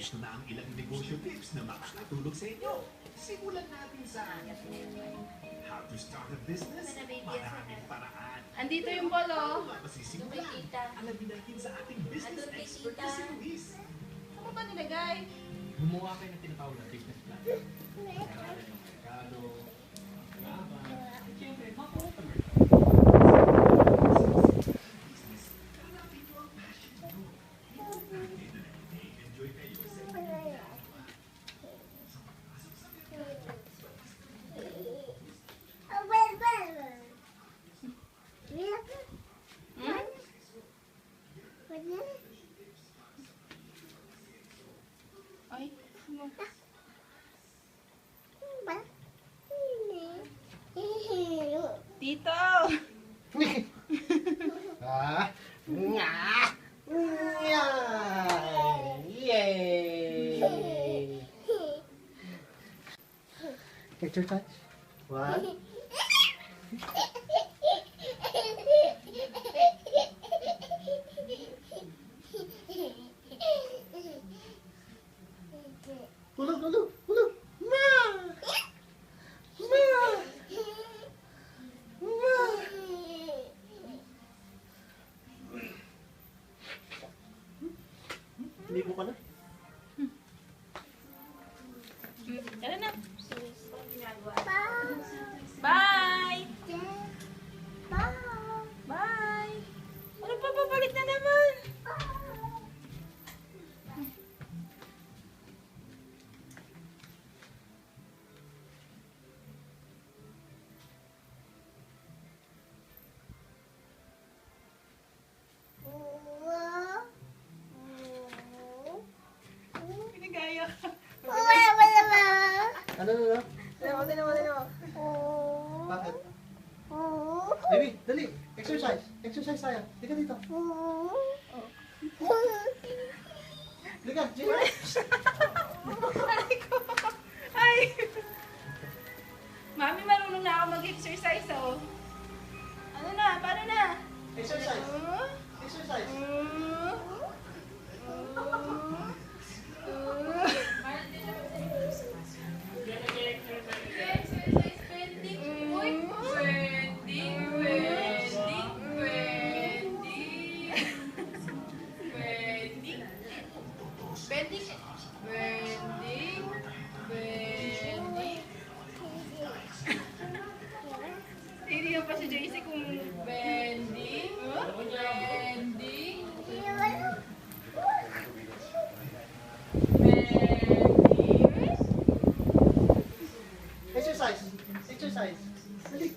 Ito na ang ilang negosyo tips na makakatulong sa inyo. Simulan natin sa how to start a business. Maraming paraan. Andito yung bolo. Masisimulan. Alamin natin sa ating business expert na si Luis. Ano ba nilagay? Gumawa kayo ng tinatawag na business plan. Kailangan yung merkado, laban, at siyempre, mga customer. Hanapin mo ang passion mo. Enjoy kayo sa Ay, ano? Dito! Ah, nga, nga, yay! Exercise. One. Tulog, tulog, tulog. Ma! Ma! Ma! Libo ka na? Tara na. Bye! Bye! Ano pa, babalik na naman? Pinagaya ka. Ano? Bakit? Baby, dali. Exercise. Exercise tayo. Halika dito. Halika, Jimmy. Ay ko. Ay! Mami, marunong na ako mag-exercise, oh. Ano na? Paano na? Exercise. Exercise. Tiniyan pa si JC kung bending. Bending. Exercise. Exercise. Dali.